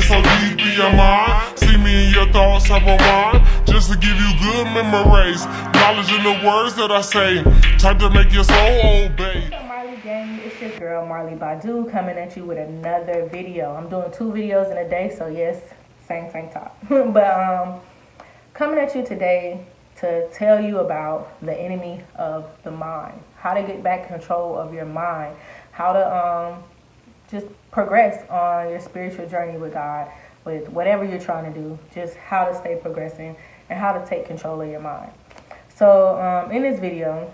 so deep in your mind. See me in your thoughts, I rewind, just to give you good memories. Knowledge in the words that I say, time to make your soul obey. What's up, Marley gang? It's your girl Marley Badu coming at you with another video. I'm doing 2 videos in a day, so yes, same talk. But coming at you today to tell you about the enemy of the mind, how to get back control of your mind, how to just progress on your spiritual journey with God, with whatever you're trying to do, just how to stay progressing and how to take control of your mind. So in this video,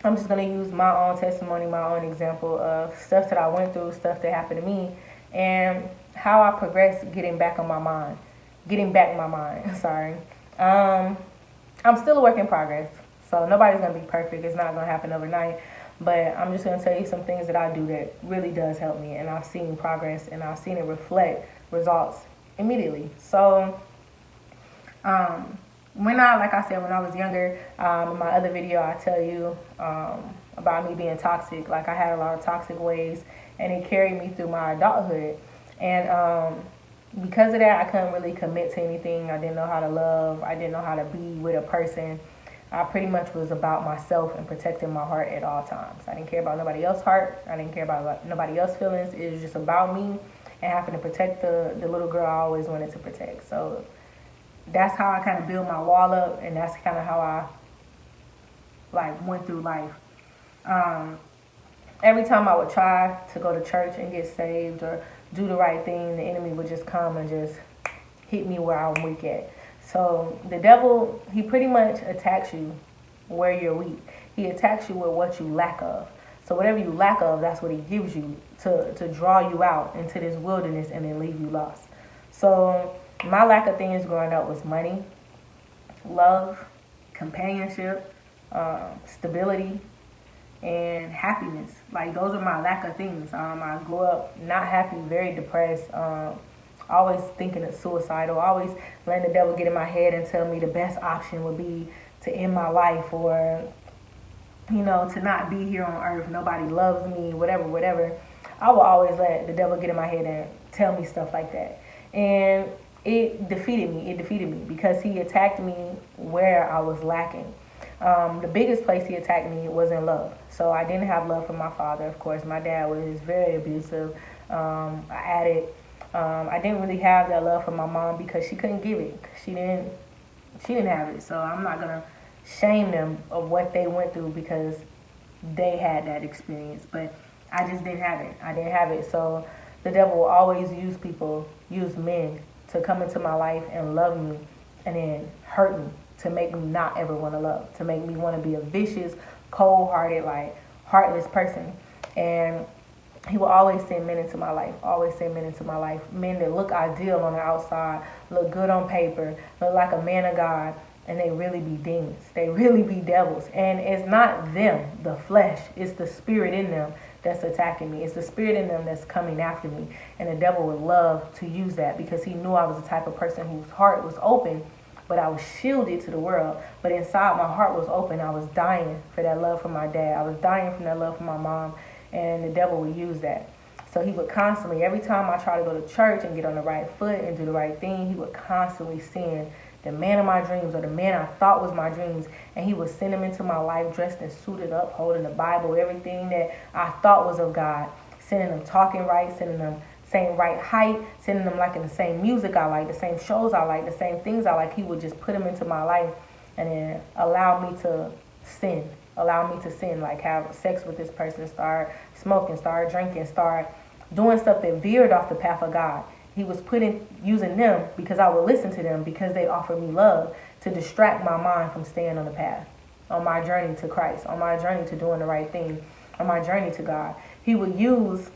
I'm just going to use my own testimony, my own example of stuff that I went through, stuff that happened to me, and how I progressed getting back my mind, sorry. I'm still a work in progress, so nobody's going to be perfect. It's not going to happen overnight, but I'm just going to tell you some things that I do that really does help me, and I've seen progress, and I've seen it reflect results immediately. So, when I was younger, in my other video, I tell you about me being toxic. Like, I had a lot of toxic ways, and it carried me through my adulthood. And because of that, I couldn't really commit to anything. I didn't know how to love. I didn't know how to be with a person. I pretty much was about myself and protecting my heart at all times. I didn't care about nobody else's heart. I didn't care about nobody else's feelings. It was just about me and having to protect the little girl I always wanted to protect. So that's how I kind of build my wall up, and that's kind of how I went through life. Every time I would try to go to church and get saved or do the right thing, the enemy would just come and just hit me where I'm weak at. So the devil, he pretty much attacks you where you're weak. He attacks you with what you lack of. So whatever you lack of, that's what he gives you to draw you out into this wilderness and then leave you lost. So my lack of things growing up was money, love, companionship, stability, and happiness. Like, those are my lack of things. I grew up not happy, very depressed, always thinking of suicidal, always letting the devil get in my head and tell me the best option would be to end my life, or, you know, to not be here on earth. Nobody loves me, whatever. I will always let the devil get in my head and tell me stuff like that. And it defeated me because he attacked me where I was lacking. The biggest place he attacked me was in love. So I didn't have love for my father. Of course, my dad was very abusive, an addict. I didn't really have that love for my mom because she couldn't give it. She didn't have it. So I'm not gonna shame them of what they went through because they had that experience. But I just didn't have it. I didn't have it. So the devil will always use men to come into my life and love me and then hurt me, to make me not ever want to love, to make me want to be a vicious, cold-hearted, heartless person. And he will always send men into my life, men that look ideal on the outside, look good on paper, look like a man of God, and they really be demons. They really be devils. And it's not them, the flesh, it's the spirit in them that's attacking me. It's the spirit in them that's coming after me. And the devil would love to use that because he knew I was the type of person whose heart was open, but I was shielded to the world. But inside, my heart was open. I was dying for that love from my dad. I was dying from that love from my mom. And the devil would use that. So he would constantly, every time I try to go to church and get on the right foot and do the right thing, he would constantly send the man of my dreams, or the man I thought was my dreams, and he would send him into my life dressed and suited up, holding the Bible, everything that I thought was of God, sending them talking right, sending them same right height, sending them like in the same music I like, the same shows I like, the same things I like. He would just put them into my life and then allow me to sin, like have sex with this person, start smoking, start drinking, start doing stuff that veered off the path of God. He was using them because I would listen to them because they offered me love to distract my mind from staying on the path, on my journey to Christ, on my journey to doing the right thing, on my journey to God. He would use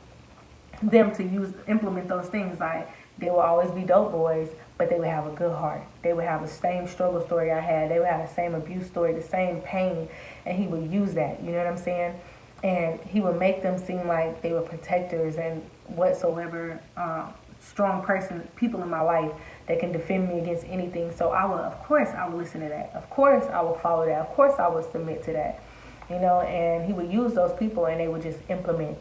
them to implement those things. Like, they will always be dope boys, but they would have a good heart. They would have the same struggle story I had. They would have the same abuse story, the same pain, and he would use that. You know what I'm saying? And he would make them seem like they were protectors and whatsoever, strong people in my life that can defend me against anything. So of course I would listen to that. Of course I would follow that. Of course I would submit to that. You know, and he would use those people and they would just implement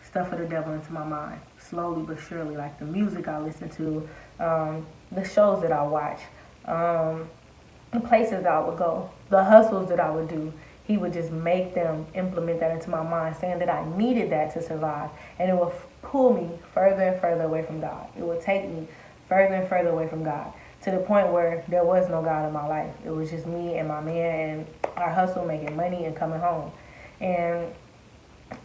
stuff of the devil into my mind. slowly but surely. Like the music I listen to, the shows that I watch, the places that I would go, the hustles that I would do. He would just make them implement that into my mind, saying that I needed that to survive. And it would pull me further and further away from God. It would take me further and further away from God to the point where there was no God in my life. It was just me and my man and our hustle, making money and coming home. And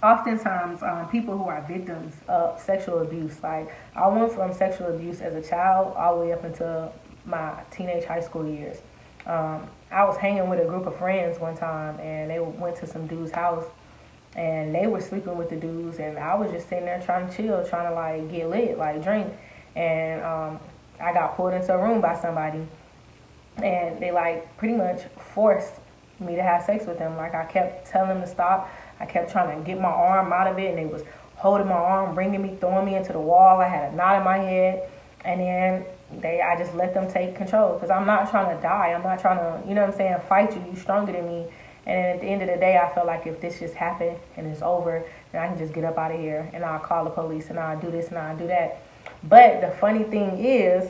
oftentimes, people who are victims of sexual abuse, like I went from sexual abuse as a child all the way up until my teenage high school years. I was hanging with a group of friends one time, and they went to some dude's house, and they were sleeping with the dudes, and I was just sitting there trying to chill, trying to like get lit, like drink, and I got pulled into a room by somebody, and they like pretty much forced me to have sex with them. Like I kept telling them to stop. I kept trying to get my arm out of it, and they was holding my arm, bringing me, throwing me into the wall. I had a knot in my head, and then I just let them take control because I'm not trying to die. I'm not trying to, you know what I'm saying, fight you. You stronger than me. And then at the end of the day, I felt like if this just happened and it's over, then I can just get up out of here and I'll call the police and I'll do this and I'll do that. But the funny thing is,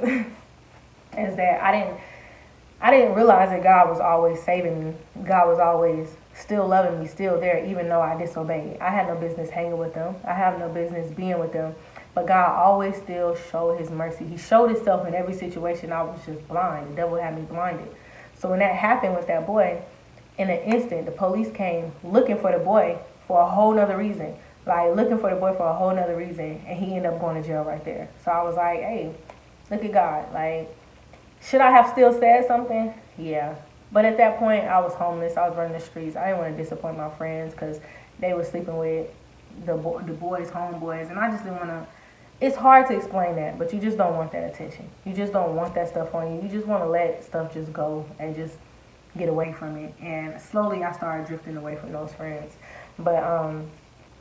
is that I didn't realize that God was always saving me. God was always still loving me, still there, even though I disobeyed. I had no business hanging with them. I have no business being with them. But God always still showed his mercy. He showed himself in every situation. I was just blind. The devil had me blinded. So when that happened with that boy, in an instant, the police came looking for the boy for a whole nother reason. Like looking for the boy for a whole nother reason. And he ended up going to jail right there. So I was like, hey, look at God. Like, should I have still said something? Yeah. But at that point, I was homeless. I was running the streets. I didn't want to disappoint my friends because they were sleeping with the boys' homeboys. And I just didn't want to. It's hard to explain that, but you just don't want that attention. You just don't want that stuff on you. You just want to let stuff just go and just get away from it. And slowly I started drifting away from those friends. But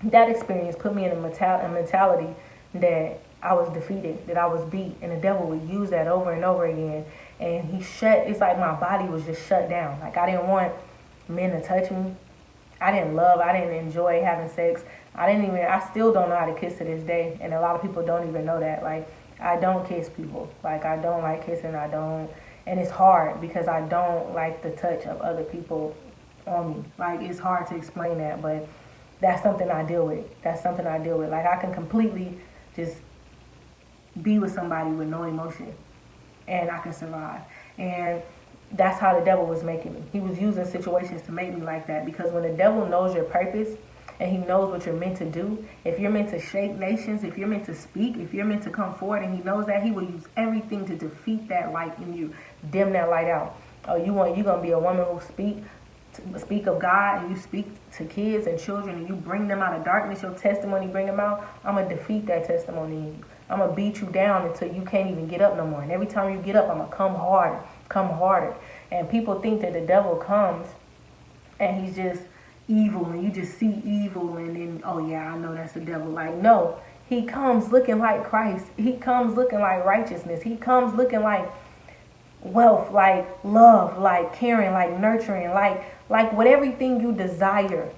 that experience put me in a mentality that I was defeated, that I was beat, and the devil would use that over and over again. And it's like my body was just shut down. Like I didn't want men to touch me. I didn't enjoy having sex. I still don't know how to kiss to this day. And a lot of people don't even know that. Like, I don't kiss people. Like, I don't like kissing. And it's hard because I don't like the touch of other people on me. Like, it's hard to explain that, but that's something I deal with. Like, I can completely just be with somebody with no emotion and I can survive. And that's how the devil was making me. He was using situations to make me like that because when the devil knows your purpose and he knows what you're meant to do, if you're meant to shake nations, if you're meant to speak, if you're meant to come forward and he knows that, he will use everything to defeat that light in you, dim that light out. Oh, you're going to be a woman who speak of God and you speak to kids and children and you bring them out of darkness, your testimony bring them out. I'm going to defeat that testimony in you. I'm going to beat you down until you can't even get up no more. And every time you get up, I'm going to come harder. And people think that the devil comes and he's just evil and you just see evil and then, oh yeah, I know that's the devil. Like, no, he comes looking like Christ. He comes looking like righteousness. He comes looking like wealth, like love, like caring, like nurturing, like what everything you desire.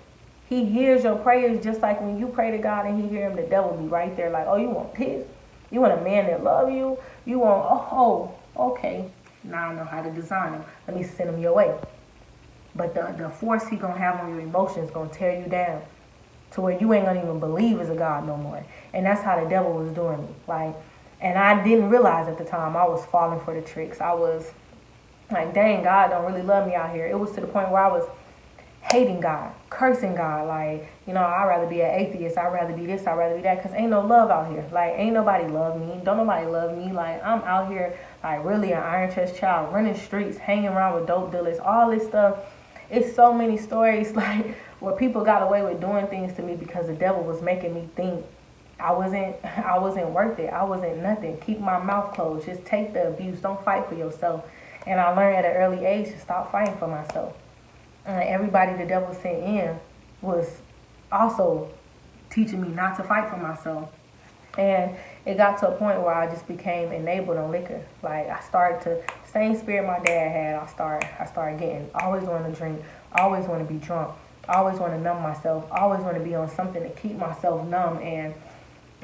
He hears your prayers just like when you pray to God and he hear him, the devil be right there like, oh, you want this? You want a man that love you? You want, oh, okay. Now I know how to design him. Let me send him your way. But the force he gonna have on your emotions gonna tear you down to where you ain't gonna even believe is a God no more. And that's how the devil was doing me. Like, and I didn't realize at the time I was falling for the tricks. I was like, dang, God don't really love me out here. It was to the point where I was hating God, cursing God. Like, you know, I'd rather be an atheist. I'd rather be this. I'd rather be that. Because ain't no love out here. Like, ain't nobody love me. Don't nobody love me. Like, I'm out here, like, really an iron chest child, running streets, hanging around with dope dealers, all this stuff. It's so many stories, like, where people got away with doing things to me because the devil was making me think I wasn't worth it. I wasn't nothing. Keep my mouth closed. Just take the abuse. Don't fight for yourself. And I learned at an early age to stop fighting for myself. Everybody the devil sent in was also teaching me not to fight for myself. And it got to a point where I just became enabled on liquor. Like, I started to, same spirit my dad had, I started getting, always want to drink, always want to be drunk, always want to numb myself, always want to be on something to keep myself numb. And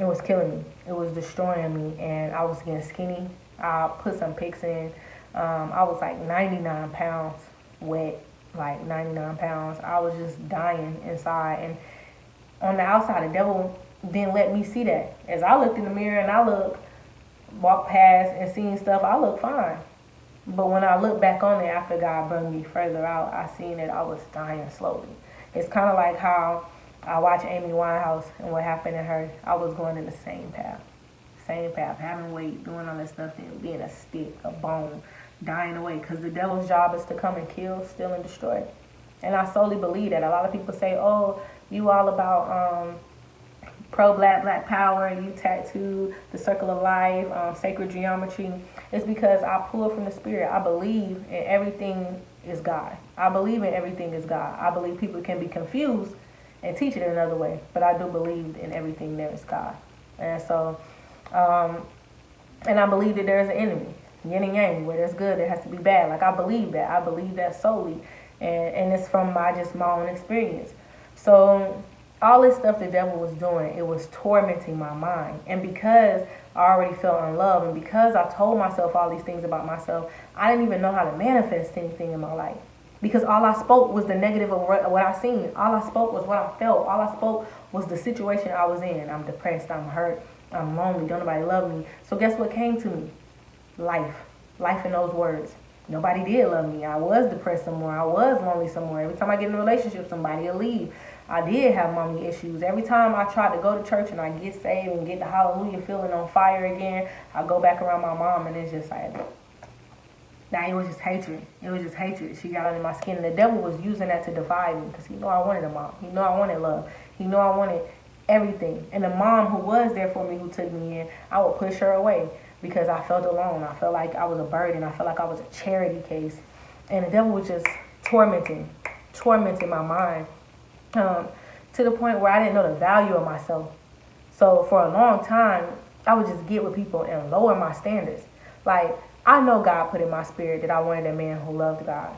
It was killing me. It was destroying me, and I was getting skinny. I put some pics in. I was like 99 pounds wet, like 99 pounds. I was just dying inside. And on the outside, the devil didn't let me see that. As I looked in the mirror and I walked past and seen stuff, I looked fine. But when I looked back on it after God brought me further out, I seen that I was dying slowly. It's kind of like how I watch Amy Winehouse and what happened to her. I was going in the same path. Having weight, doing all that stuff, and being a stick, a bone, dying away. Because the devil's job is to come and kill, steal, and destroy. And I solely believe that. A lot of people say, oh, you all about pro-black power, and you tattoo the circle of life, sacred geometry. It's because I pull from the spirit. I believe in everything is God. I believe in everything is God. I believe people can be confused and teach it another way, but I do believe in everything there is God. And so, and I believe that there is an enemy, yin and yang, where there's good, there has to be bad. Like, I believe that. I believe that solely, and it's from my own experience. So all this stuff the devil was doing, it was tormenting my mind. And because I already felt unloved, and because I told myself all these things about myself, I didn't even know how to manifest anything in my life. Because all I spoke was the negative of what I seen. All I spoke was what I felt. All I spoke was the situation I was in. I'm depressed, I'm hurt, I'm lonely, don't nobody love me. So guess what came to me? Life. Life in those words. Nobody did love me. I was depressed somewhere. I was lonely somewhere. Every time I get in a relationship, somebody will leave. I did have mommy issues. Every time I tried to go to church and I get saved and get the hallelujah feeling on fire again, I go back around my mom and it's just like, now it was just hatred. It was just hatred. She got under my skin. And the devil was using that to divide me because he knew I wanted a mom. He knew I wanted love. He knew I wanted everything. And the mom who was there for me, who took me in, I would push her away because I felt alone. I felt like I was a burden. I felt like I was a charity case. And the devil was just tormenting my mind to the point where I didn't know the value of myself. So for a long time, I would just get with people and lower my standards. Like, I know God put in my spirit that I wanted a man who loved God.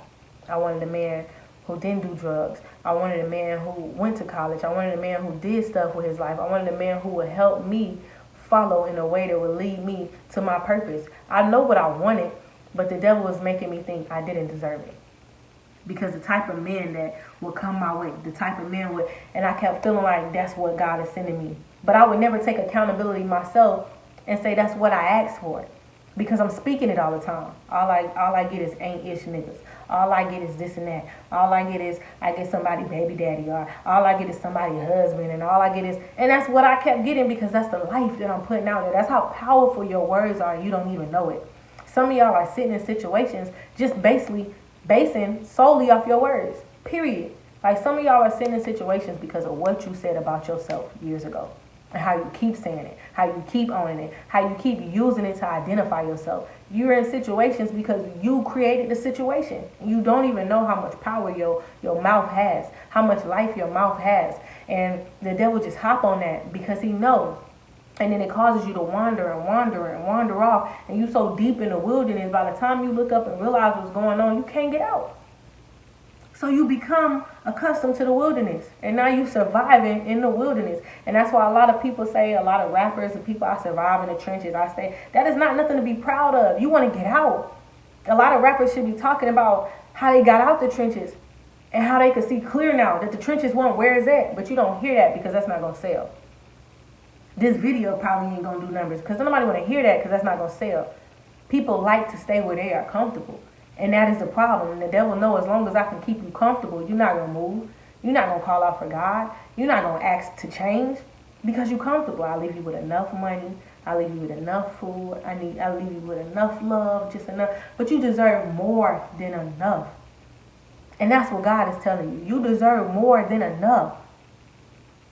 I wanted a man who didn't do drugs. I wanted a man who went to college. I wanted a man who did stuff with his life. I wanted a man who would help me follow in a way that would lead me to my purpose. I know what I wanted, but the devil was making me think I didn't deserve it. Because the type of men that would come my way, the type of men would, and I kept feeling like that's what God is sending me. But I would never take accountability myself and say that's what I asked for. Because I'm speaking it all the time. All I get is ain't-ish niggas. All I get is this and that. All I get is I get somebody baby daddy, or all I get is somebody husband, and all I get is, and that's what I kept getting because that's the life that I'm putting out there. That's how powerful your words are, and you don't even know it. Some of y'all are sitting in situations just basing solely off your words, period. Like, some of y'all are sitting in situations because of what you said about yourself years ago. And how you keep saying it, how you keep owning it, how you keep using it to identify yourself. You're in situations because you created the situation. You don't even know how much power your mouth has, how much life your mouth has. And the devil just hop on that because he knows. And then it causes you to wander off. And you so deep in the wilderness, by the time you look up and realize what's going on, you can't get out. So you become accustomed to the wilderness. And now you surviving in the wilderness. And that's why a lot of people say, a lot of rappers and people, I survive in the trenches. I say, that is not nothing to be proud of. You want to get out. A lot of rappers should be talking about how they got out the trenches and how they could see clear now that the trenches weren't where it's at. But you don't hear that because that's not going to sell. This video probably ain't going to do numbers because nobody want to hear that because that's not going to sell. People like to stay where they are comfortable. And that is the problem. And the devil knows as long as I can keep you comfortable, you're not going to move. You're not going to call out for God. You're not going to ask to change because you're comfortable. I leave you with enough money. I leave you with enough food. I leave you with enough love, just enough. But you deserve more than enough. And that's what God is telling you. You deserve more than enough.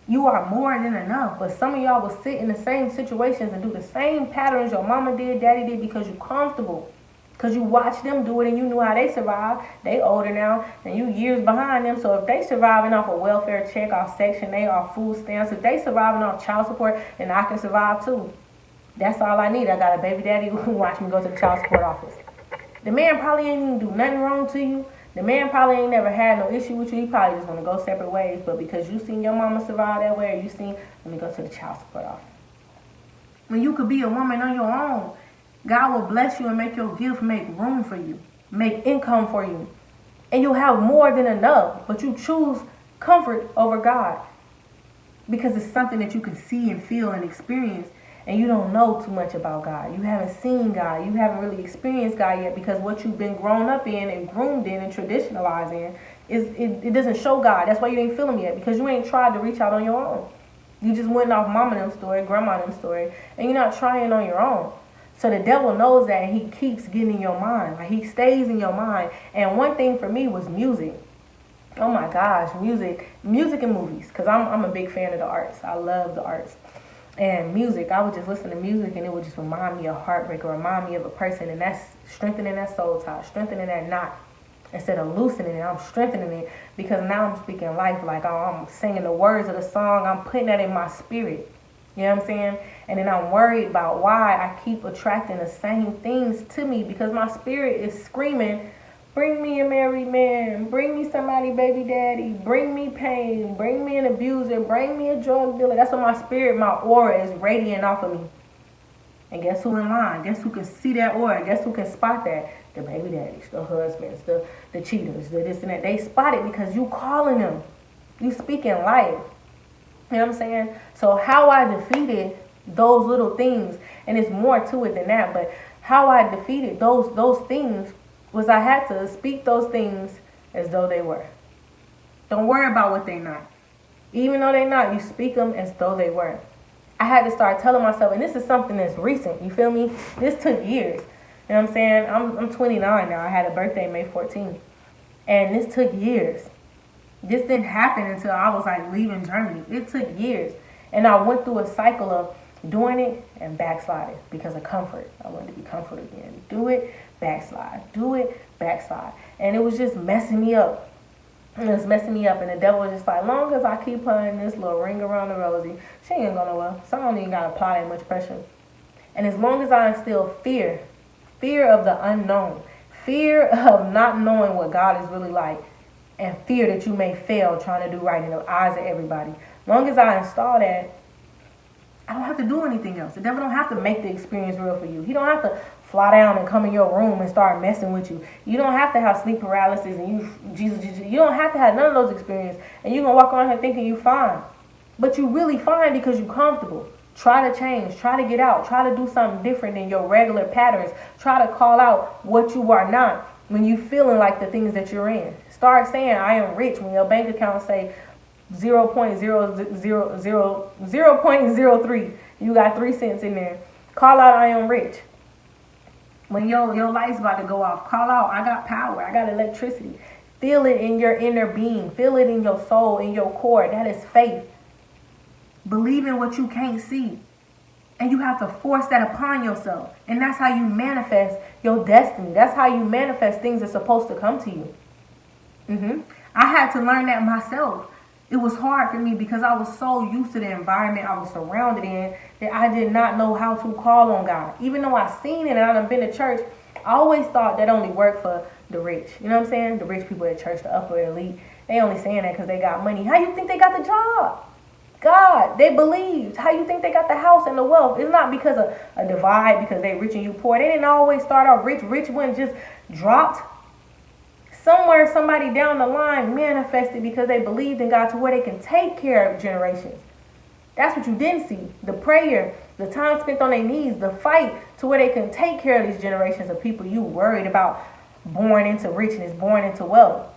You are more than enough. But some of y'all will sit in the same situations and do the same patterns your mama did, daddy did because you're comfortable. Because you watched them do it and you knew how they survived. They older now and you years behind them. So if they surviving off a welfare check, off Section 8, off food stamps, if they surviving off child support, then I can survive too. That's all I need. I got a baby daddy who watched me go to the child support office. The man probably ain't even do nothing wrong to you. The man probably ain't never had no issue with you. He probably just want to go separate ways. But because you seen your mama survive that way, or you seen, let me go to the child support office. When you could be a woman on your own, God will bless you and make your gift make room for you, make income for you. And you'll have more than enough, but you choose comfort over God because it's something that you can see and feel and experience, and you don't know too much about God. You haven't seen God. You haven't really experienced God yet because what you've been grown up in and groomed in and traditionalized in it doesn't show God. That's why you ain't feel him yet, because you ain't tried to reach out on your own. You just went off mama them story, grandma them story, and you're not trying on your own. So the devil knows that, and he keeps getting in your mind. Like, he stays in your mind. And one thing for me was music. Oh my gosh, music and movies, because I'm a big fan of the arts. I love the arts. And music, I would just listen to music and it would just remind me of heartbreak or remind me of a person, and that's strengthening that soul tie, strengthening that knot. Instead of loosening it, I'm strengthening it, because now I'm speaking life. Like, I'm singing the words of the song. I'm putting that in my spirit. You know what I'm saying? And then I'm worried about why I keep attracting the same things to me, because my spirit is screaming, bring me a married man, bring me somebody baby daddy, bring me pain, bring me an abuser, bring me a drug dealer. That's what my spirit, my aura is radiating off of me. And guess who in line? Guess who can see that aura? Guess who can spot that? The baby daddies, the husbands, the cheaters, the this and that. They spot it because you calling them. You speaking life. You know what I'm saying? So how I defeated those little things, and it's more to it than that, but how I defeated those things was I had to speak those things as though they were. Don't worry about what they not. Even though they not, you speak them as though they were. I had to start telling myself, and this is something that's recent, you feel me? This took years. You know what I'm saying? I'm 29 now. I had a birthday May 14th. And this took years. This didn't happen until I was like leaving Germany. It took years. And I went through a cycle of doing it and backsliding because of comfort. I wanted to be comforted again. Do it, backslide. Do it, backslide. And it was just messing me up. It was messing me up. And the devil was just like, long as I keep putting this little ring around the rosy, she ain't going nowhere. So I don't even got to apply that much pressure. And as long as I instill fear of the unknown, fear of not knowing what God is really like, and fear that you may fail trying to do right in the eyes of everybody. As long as I install that, I don't have to do anything else. The devil don't have to make the experience real for you. He don't have to fly down and come in your room and start messing with you. You don't have to have sleep paralysis and you don't have to have none of those experiences, and you're going to walk around here thinking you fine. But you really fine because you're comfortable. Try to change. Try to get out. Try to do something different than your regular patterns. Try to call out what you are not when you feeling like the things that you're in. Start saying, I am rich, when your bank account say 0.03. You got 3 cents in there. Call out, I am rich. When your light's about to go off, call out, I got power. I got electricity. Feel it in your inner being. Feel it in your soul, in your core. That is faith. Believe in what you can't see. And you have to force that upon yourself. And that's how you manifest your destiny. That's how you manifest things that's supposed to come to you. I had to learn that myself. It was hard for me because I was so used to the environment I was surrounded in that I did not know how to call on God. Even though I've seen it and I've been to church, I always thought that only worked for the rich. You know what I'm saying? The rich people at church, the upper elite. They only saying that because they got money. How you think they got the job? God, they believed. How you think they got the house and the wealth? It's not because of a divide, because they rich and you poor. They didn't always start out rich. Rich wasn't just dropped. Somewhere somebody down the line manifested because they believed in God to where they can take care of generations. That's what you didn't see. The prayer, the time spent on their knees, the fight to where they can take care of these generations of people you worried about born into richness, born into wealth.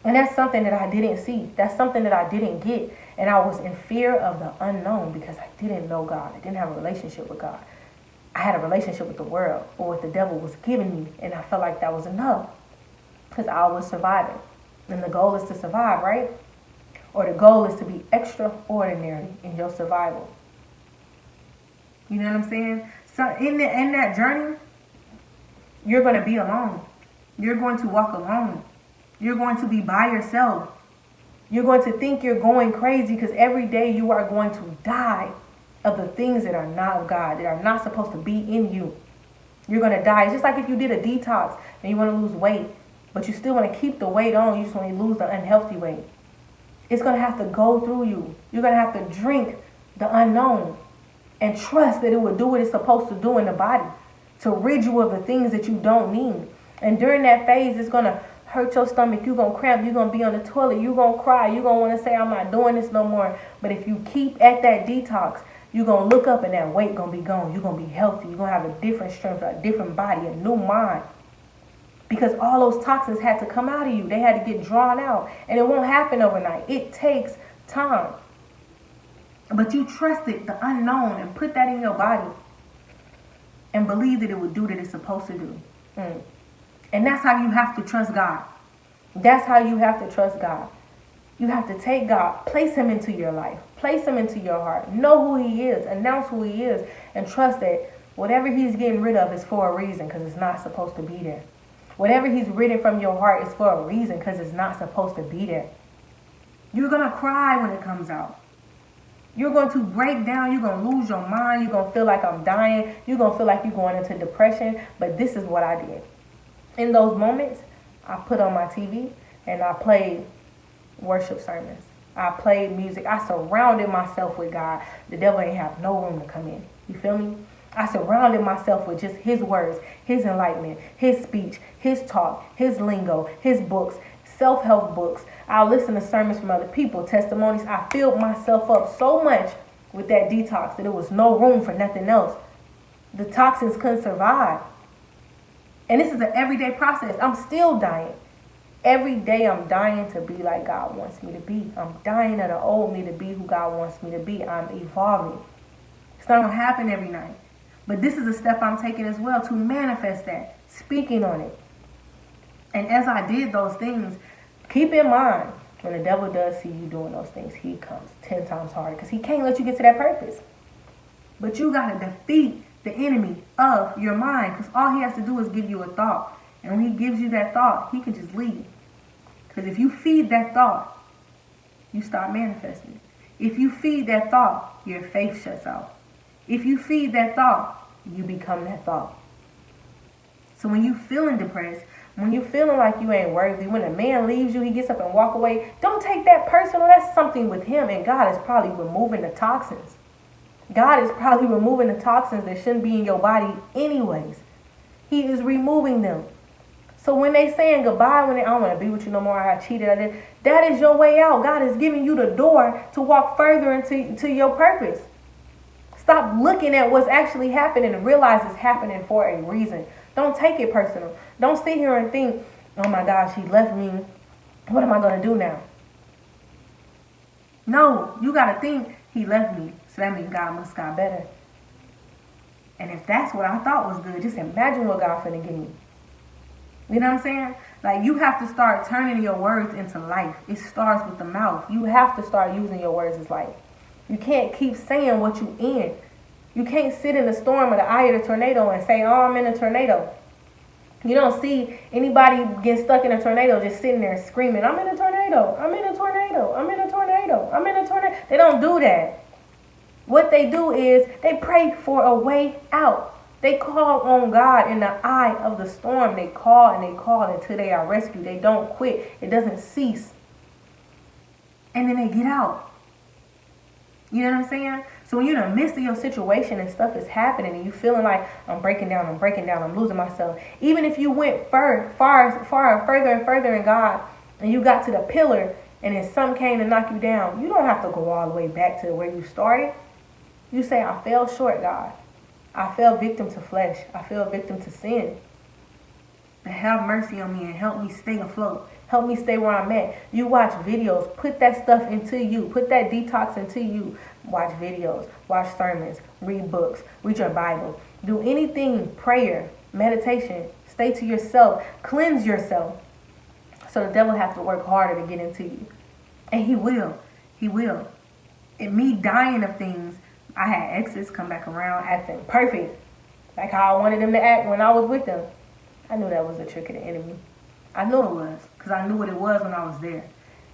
And that's something that I didn't see. That's something that I didn't get. And I was in fear of the unknown because I didn't know God. I didn't have a relationship with God. I had a relationship with the world or what the devil was giving me. And I felt like that was enough because I was surviving. And the goal is to survive, right? Or the goal is to be extraordinary in your survival. You know what I'm saying? So in that journey, you're going to be alone. You're going to walk alone. You're going to be by yourself. You're going to think you're going crazy because every day you are going to die of the things that are not of God, that are not supposed to be in you. You're going to die. It's just like if you did a detox and you want to lose weight, but you still want to keep the weight on. You just want to lose the unhealthy weight. It's going to have to go through you. You're going to have to drink the unknown. and trust that it will do what it's supposed to do in the body to rid you of the things that you don't need. And during that phase, it's going to hurt your stomach. You're going to cramp. You're going to be on the toilet. You're going to cry. You're going to want to say, I'm not doing this no more. But if you keep at that detox, you're going to look up and that weight going to be gone. You're going to be healthy. You're going to have a different strength, a different body, a new mind. Because all those toxins had to come out of you. They had to get drawn out. And it won't happen overnight. It takes time. But you trusted the unknown and put that in your body and believe that it would do that it's supposed to do. And that's how you have to trust God. That's how you have to trust God. You have to take God, place him into your life, place him into your heart, know who he is, announce who he is, and trust that whatever he's getting rid of is for a reason, because it's not supposed to be there. Whatever he's ridden from your heart is for a reason, because it's not supposed to be there. You're going to cry when it comes out. You're going to break down. You're going to lose your mind. You're going to feel like I'm dying. You're going to feel like you're going into depression. But this is what I did. In those moments, I put on my TV and I played worship sermons. I played music. I surrounded myself with God. The devil ain't have no room to come in. You feel me? I surrounded myself with just his words, his enlightenment, his speech, his talk, his lingo, his books, self-help books. I listen to sermons from other people, testimonies. I filled myself up so much with that detox that there was no room for nothing else. The toxins couldn't survive. And this is an everyday process. I'm still dying. Every day I'm dying to be like God wants me to be. I'm dying of the old me to be who God wants me to be. I'm evolving. It's not going to happen every night. But this is a step I'm taking as well to manifest that, speaking on it. And as I did those things, keep in mind, when the devil does see you doing those things, he comes 10 times harder because he can't let you get to that purpose. But you got to defeat the enemy of your mind, because all he has to do is give you a thought. And when he gives you that thought, he can just leave. Because if you feed that thought, you start manifesting. If you feed that thought, your faith shuts out. If you feed that thought, you become that thought. So when you're feeling depressed, when you're feeling like you ain't worthy, when a man leaves you, he gets up and walk away, don't take that personal. That's something with him, and God is probably removing the toxins. God is probably removing the toxins that shouldn't be in your body anyways. He is removing them. So when they saying goodbye, when they, I don't want to be with you no more, I cheated, I did, that is your way out. God is giving you the door to walk further into your purpose. Stop looking at what's actually happening and realize it's happening for a reason. Don't take it personal. Don't sit here and think, oh my gosh, he left me. What am I going to do now? No, you got to think he left me. So that means God must got better. And if that's what I thought was good, just imagine what God finna give me. You know what I'm saying? Like, you have to start turning your words into life. It starts with the mouth. You have to start using your words as life. You can't keep saying what you in. You can't sit in the storm or the eye of the tornado and say, oh, I'm in a tornado. You don't see anybody get stuck in a tornado just sitting there screaming, I'm in a tornado, I'm in a tornado, I'm in a tornado, I'm in a tornado. They don't do that. What they do is they pray for a way out. They call on God in the eye of the storm. They call and they call until they are rescued. They don't quit. It doesn't cease. And then they get out. You know what I'm saying? So when you're in the midst of your situation and stuff is happening and you feeling like I'm breaking down, I'm losing myself. Even if you went far and further in God and you got to the pillar and then something came to knock you down, you don't have to go all the way back to where you started. You say, I fell short, God. I fell victim to flesh. I fell victim to sin. But have mercy on me and help me stay afloat. Help me stay where I'm at. You watch videos. Put that stuff into you. Put that detox into you. Watch videos. Watch sermons. Read books. Read your Bible. Do anything. Prayer. Meditation. Stay to yourself. Cleanse yourself. So the devil has to work harder to get into you. And he will. He will. And me dying of things, I had exes come back around acting perfect. Like how I wanted them to act when I was with them. I knew that was a trick of the enemy. I knew it was, because I knew what it was when I was there.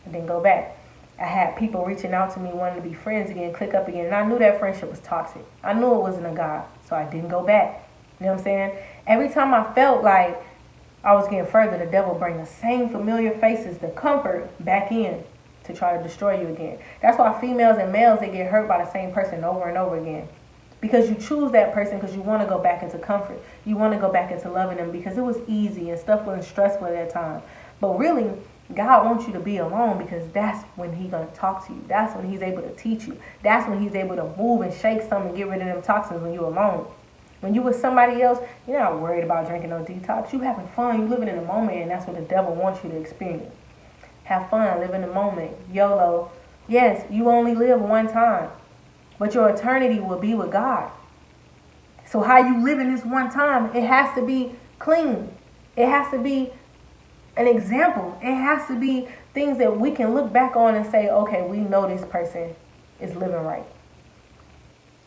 And then go back. I had people reaching out to me wanting to be friends again, click up again. And I knew that friendship was toxic. I knew it wasn't a God. So I didn't go back. You know what I'm saying? Every time I felt like I was getting further, the devil bring the same familiar faces, the comfort, back in to try to destroy you again. That's why females and males, they get hurt by the same person over and over again. Because you choose that person because you want to go back into comfort. You want to go back into loving them because it was easy and stuff wasn't stressful at that time. But really, God wants you to be alone because that's when He's going to talk to you. That's when He's able to teach you. That's when He's able to move and shake something and get rid of them toxins when you're alone. When you with somebody else, you're not worried about drinking no detox. You having fun. You living in the moment, and that's what the devil wants you to experience. Have fun. Live in the moment. YOLO. Yes, you only live one time. But your eternity will be with God. So how you live in this one time, it has to be clean. It has to be an example. It has to be things that we can look back on and say, okay, we know this person is living right.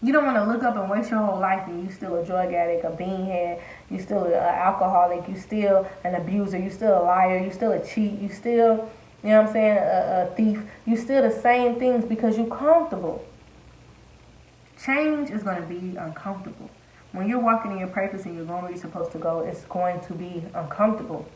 You don't want to look up and waste your whole life and you still a drug addict, a beanhead, you still an alcoholic, you still an abuser, you still a liar, you still a cheat, you still, you know what I'm saying, a thief. You still the same things because you're comfortable. Change is going to be uncomfortable. When you're walking in your purpose and you're going where you're supposed to go, it's going to be uncomfortable.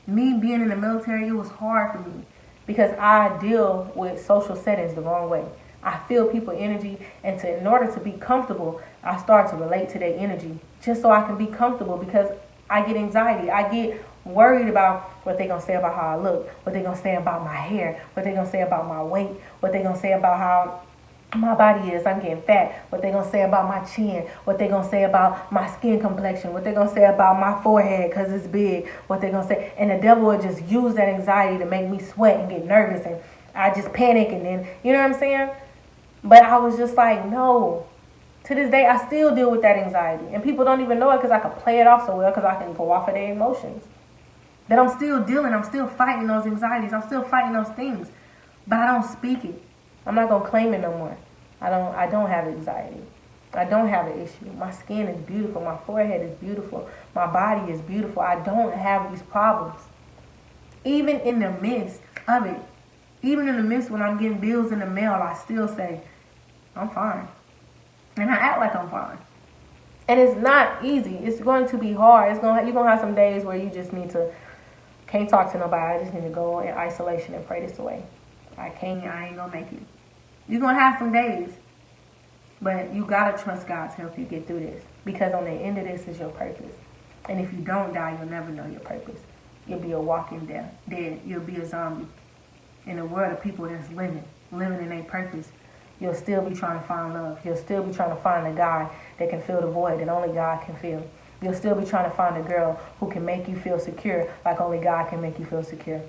Me being in the military, it was hard for me because I deal with social settings the wrong way. I feel people's energy, and in order to be comfortable, I start to relate to their energy just so I can be comfortable because I get anxiety. I get worried about what they're going to say about how I look, what they're going to say about my hair, what they're going to say about my weight, what they're going to say about how my body is, I'm getting fat, what they gonna say about my chin, what they gonna say about my skin complexion, what they gonna say about my forehead because it's big, what they gonna say. And the devil will just use that anxiety to make me sweat and get nervous, and I just panic, and then, you know what I'm saying? But I was just like, no. To this day, I still deal with that anxiety, and people don't even know it because I can play it off so well because I can go off of their emotions. That I'm still fighting those anxieties, I'm still fighting those things, but I don't speak it. I'm not going to claim it no more. I don't have anxiety. I don't have an issue. My skin is beautiful. My forehead is beautiful. My body is beautiful. I don't have these problems. Even in the midst of it, even in the midst when I'm getting bills in the mail, I still say, I'm fine. And I act like I'm fine. And it's not easy. It's going to be hard. You're going to have some days where you just can't talk to nobody. I just need to go in isolation and pray this away. I ain't gonna make it. You're gonna have some days, but you gotta trust God to help you get through this, because on the end of this is your purpose. And if you don't die, you'll never know your purpose. You'll be a walking dead. You'll be a zombie in a world of people that's living in their purpose. You'll still be trying to find love. You'll still be trying to find a guy that can fill the void that only God can fill. You'll still be trying to find a girl who can make you feel secure like only God can make you feel secure.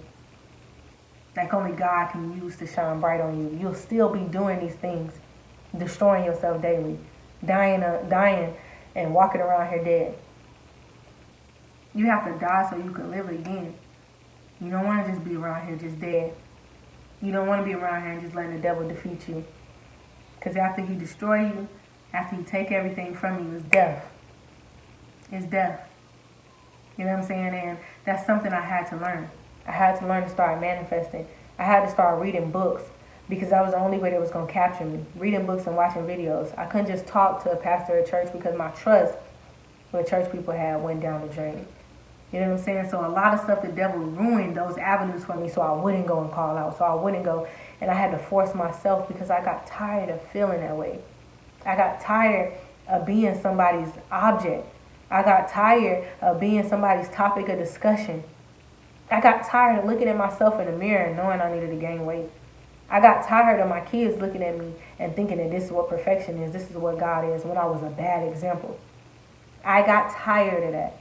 Like only God can use to shine bright on you. You'll still be doing these things, destroying yourself daily, dying and walking around here dead. You have to die so you can live again. You don't want to just be around here just dead. You don't want to be around here and just letting the devil defeat you. Because after he destroy you, after he take everything from you, it's death. It's death. You know what I'm saying? And that's something I had to learn. I had to learn to start manifesting. I had to start reading books because that was the only way that was going to capture me. Reading books and watching videos. I couldn't just talk to a pastor at church because my trust with church people had went down the drain. You know what I'm saying? So a lot of stuff, the devil ruined those avenues for me so I wouldn't go and call out. So I wouldn't go, and I had to force myself because I got tired of feeling that way. I got tired of being somebody's object. I got tired of being somebody's topic of discussion. I got tired of looking at myself in the mirror and knowing I needed to gain weight. I got tired of my kids looking at me and thinking that this is what perfection is, this is what God is, when I was a bad example. I got tired of that.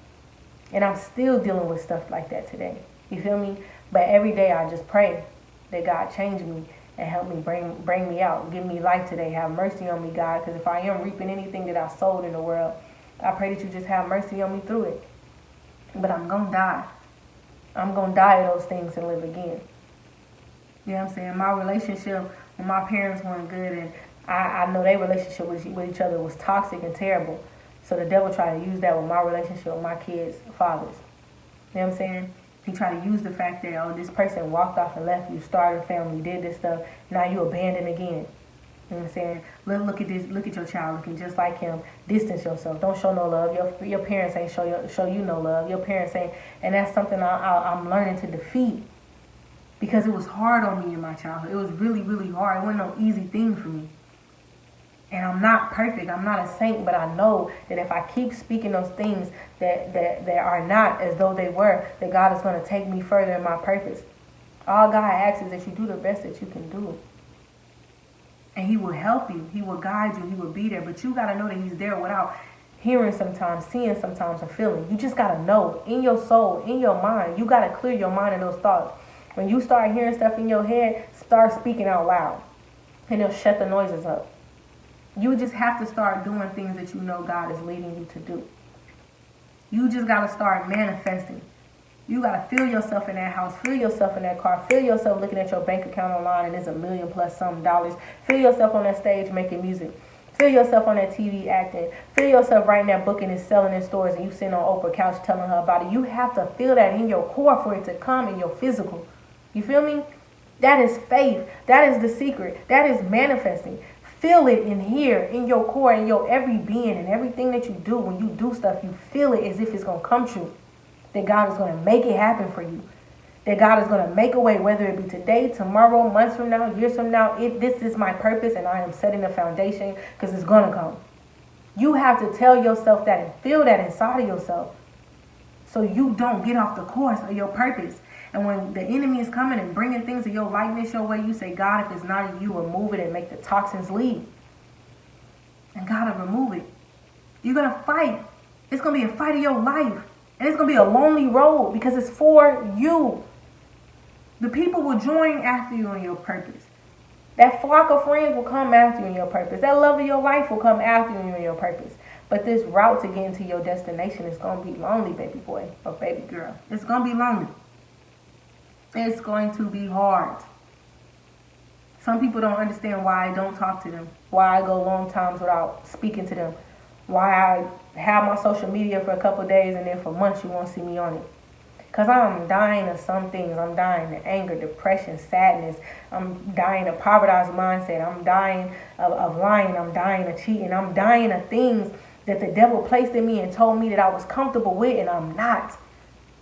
And I'm still dealing with stuff like that today. You feel me? But every day I just pray that God change me and help me bring me out. Give me life today. Have mercy on me, God. Because if I am reaping anything that I sowed in the world, I pray that you just have mercy on me through it. But I'm going to die. I'm going to die of those things and live again. You know what I'm saying? My relationship with my parents weren't good, and I know their relationship with each other was toxic and terrible. So the devil tried to use that with my relationship with my kids' fathers. You know what I'm saying? He tried to use the fact that, oh, this person walked off and left you, started a family, did this stuff, now you abandoned again. You know what I'm saying? Look at this. Look at your child looking just like him. Distance yourself. Don't show no love. Your parents ain't show you no love. Your parents ain't. And that's something I'm learning to defeat. Because it was hard on me in my childhood. It was really, really hard. It wasn't no easy thing for me. And I'm not perfect. I'm not a saint, but I know that if I keep speaking those things that are not as though they were, that God is going to take me further in my purpose. All God asks is that you do the best that you can do. And he will help you. He will guide you. He will be there. But you got to know that he's there without hearing sometimes, seeing sometimes, or feeling. You just got to know in your soul, in your mind. You got to clear your mind of those thoughts. When you start hearing stuff in your head, start speaking out loud. And it'll shut the noises up. You just have to start doing things that you know God is leading you to do. You just got to start manifesting. You got to feel yourself in that house, feel yourself in that car, feel yourself looking at your bank account online and there's $1 million plus some dollars. Feel yourself on that stage making music. Feel yourself on that TV acting. Feel yourself writing that book and it's selling in stores and you sitting on Oprah's couch telling her about it. You have to feel that in your core for it to come in your physical. You feel me? That is faith. That is the secret. That is manifesting. Feel it in here, in your core, in your every being and everything that you do. When you do stuff, you feel it as if it's going to come true. That God is going to make it happen for you. That God is going to make a way, whether it be today, tomorrow, months from now, years from now. This is my purpose and I am setting the foundation because it's going to come. You have to tell yourself that and feel that inside of yourself so you don't get off the course of your purpose. And when the enemy is coming and bringing things of your likeness your way, you say, God, if it's not of you, remove it and make the toxins leave. And God will remove it. You're going to fight. It's going to be a fight of your life. And it's going to be a lonely road because it's for you. The people will join after you on your purpose. That flock of friends will come after you in your purpose. That love of your life will come after you in your purpose. But this route to getting to your destination is going to be lonely, baby boy or baby girl. It's going to be lonely. It's going to be hard. Some people don't understand why I don't talk to them. Why I go long times without speaking to them. Why I have my social media for a couple of days and then for months you won't see me on it. Because I'm dying of some things. I'm dying of anger, depression, sadness. I'm dying of povertized mindset. I'm dying of lying. I'm dying of cheating. I'm dying of things that the devil placed in me and told me that I was comfortable with, and I'm not.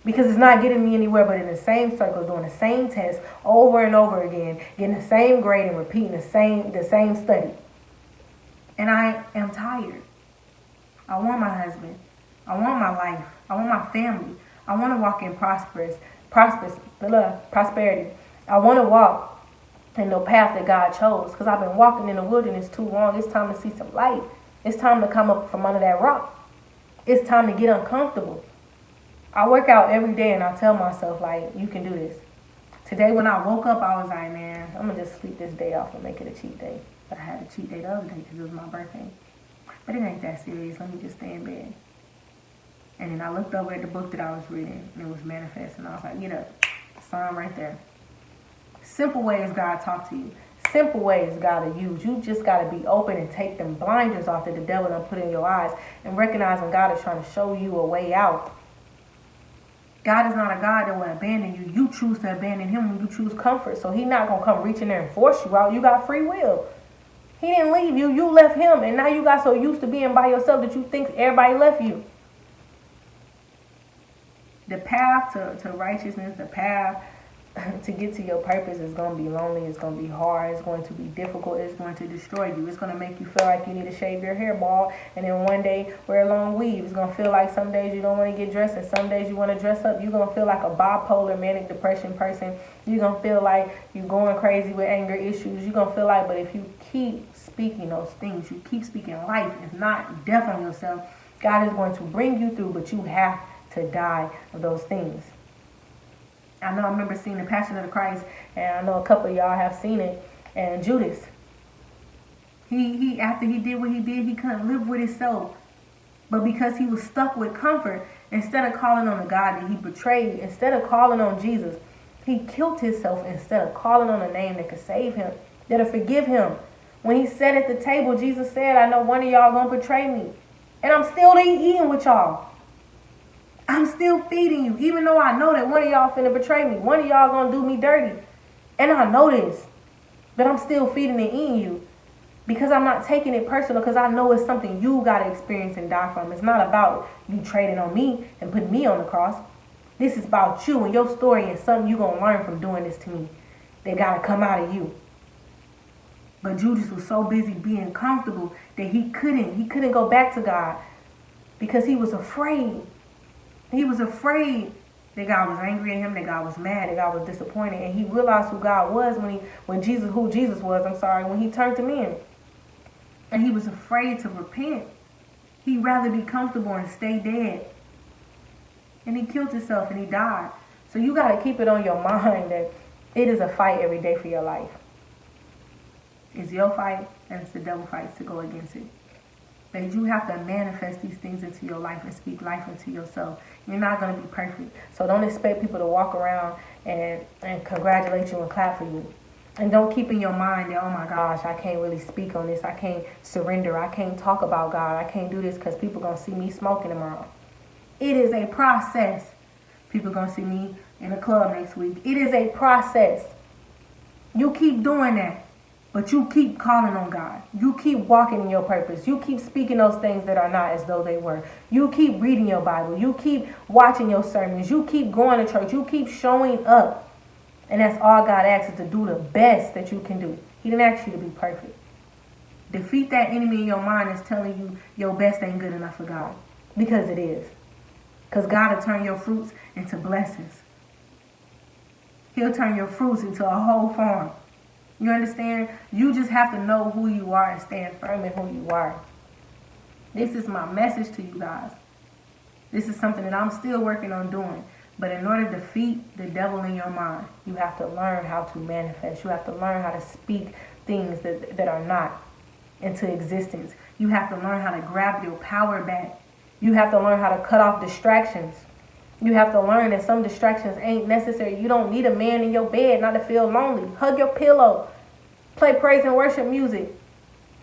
Because it's not getting me anywhere but in the same circles, doing the same test over and over again, getting the same grade and repeating the same study. And I am tired. I want my husband. I want my life. I want my family. I want to walk in prosperity. I want to walk in the path that God chose because I've been walking in the wilderness too long. It's time to see some light. It's time to come up from under that rock. It's time to get uncomfortable. I work out every day and I tell myself, like, you can do this. Today when I woke up, I was like, man, I'm going to just sleep this day off and make it a cheat day. But I had a cheat day the other day because it was my birthday. But it ain't that serious. Let me just stay in bed. And then I looked over at the book that I was reading and it was Manifest. And I was like, get up. Sign right there. Simple ways God talk to you. Simple ways God to use. You just got to be open and take them blinders off that the devil done put in your eyes and recognize when God is trying to show you a way out. God is not a God that will abandon you. You choose to abandon him when you choose comfort. So he's not going to come reach in there and force you out. You got free will. He didn't leave you. You left him. And now you got so used to being by yourself that you think everybody left you. The path to righteousness, the path to get to your purpose is going to be lonely. It's going to be hard. It's going to be difficult. It's going to destroy you. It's going to make you feel like you need to shave your hair bald. And then one day wear a long weave. It's going to feel like some days you don't want to get dressed and some days you want to dress up. You're going to feel like a bipolar manic depression person. You're going to feel like you're going crazy with anger issues. You're going to feel like, but if you keep speaking those things, you keep speaking life, it's not death on yourself, God is going to bring you through, but you have to die of those things. I know I remember seeing The Passion of the Christ, and I know a couple of y'all have seen it. And Judas, he after he did what he did, he couldn't live with himself. But because he was stuck with comfort, instead of calling on the God that he betrayed, instead of calling on Jesus, he killed himself instead of calling on a name that could save him, that'll forgive him. When he sat at the table, Jesus said, I know one of y'all gonna betray me. And I'm still eating with y'all. I'm still feeding you, even though I know that one of y'all finna betray me. One of y'all gonna do me dirty. And I know this. But I'm still feeding and eating you. Because I'm not taking it personal, because I know it's something you gotta experience and die from. It's not about you trading on me and putting me on the cross. This is about you and your story and something you gonna learn from doing this to me. That gotta come out of you. But Judas was so busy being comfortable that he couldn't go back to God because he was afraid. He was afraid that God was angry at him, that God was mad, that God was disappointed. And he realized who God was when Jesus was, when he turned him in. And he was afraid to repent. He'd rather be comfortable and stay dead. And he killed himself and he died. So you got to keep it on your mind that it is a fight every day for your life. It's your fight and it's the devil's fight to go against it. That you have to manifest these things into your life and speak life into yourself. You're not going to be perfect. So don't expect people to walk around and congratulate you and clap for you. And don't keep in your mind that, oh my gosh, I can't really speak on this. I can't surrender. I can't talk about God. I can't do this because people are going to see me smoking tomorrow. It is a process. People are going to see me in a club next week. It is a process. You keep doing that. But you keep calling on God. You keep walking in your purpose. You keep speaking those things that are not as though they were. You keep reading your Bible. You keep watching your sermons. You keep going to church. You keep showing up. And that's all God asks is to do the best that you can do. He didn't ask you to be perfect. Defeat that enemy in your mind that's telling you your best ain't good enough for God. Because it is. Because God will turn your fruits into blessings. He'll turn your fruits into a whole farm. You understand? You just have to know who you are and stand firm in who you are. This is my message to you guys. This is something that I'm still working on doing. But in order to defeat the devil in your mind, you have to learn how to manifest. You have to learn how to speak things that are not into existence. You have to learn how to grab your power back. You have to learn how to cut off distractions. You have to learn that some distractions ain't necessary. You don't need a man in your bed not to feel lonely. Hug your pillow. Play praise and worship music.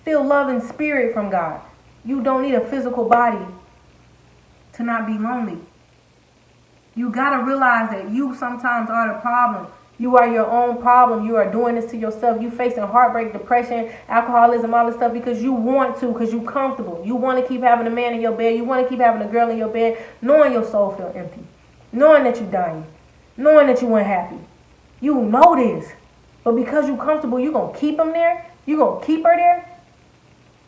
Feel love and spirit from God. You don't need a physical body to not be lonely. You got to realize that you sometimes are the problem. You are your own problem. You are doing this to yourself. You facing heartbreak, depression, alcoholism, all this stuff because you want to, because you're comfortable. You want to keep having a man in your bed. You want to keep having a girl in your bed, knowing your soul feel empty, knowing that you're dying, knowing that you weren't happy. You know this. But because you're comfortable, you're going to keep him there. You're going to keep her there.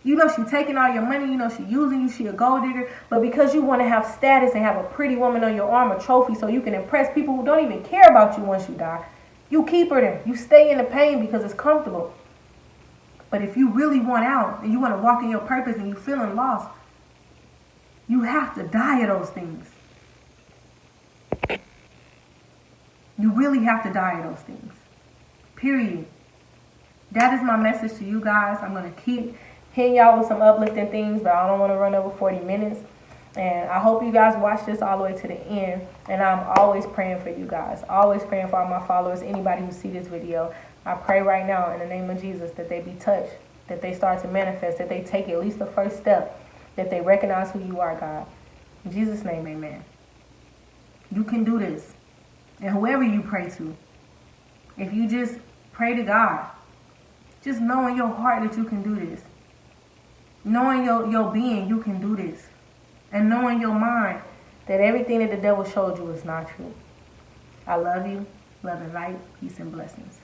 You know she taking all your money. You know she using you. She a gold digger. But because you want to have status and have a pretty woman on your arm, a trophy, so you can impress people who don't even care about you once you die, you keep her there. You stay in the pain because it's comfortable. But if you really want out and you want to walk in your purpose and you're feeling lost, you have to die of those things. You really have to die of those things. Period. That is my message to you guys. I'm going to keep hitting y'all with some uplifting things, but I don't want to run over 40 minutes. And I hope you guys watch this all the way to the end. And I'm always praying for you guys. Always praying for all my followers, anybody who see this video. I pray right now in the name of Jesus that they be touched, that they start to manifest, that they take at least the first step, that they recognize who you are, God. In Jesus' name, amen. You can do this. And whoever you pray to, if you just pray to God, just know in your heart that you can do this. Knowing your being, you can do this. And knowing your mind that everything that the devil showed you is not true. I love you. Love and light. Peace and blessings.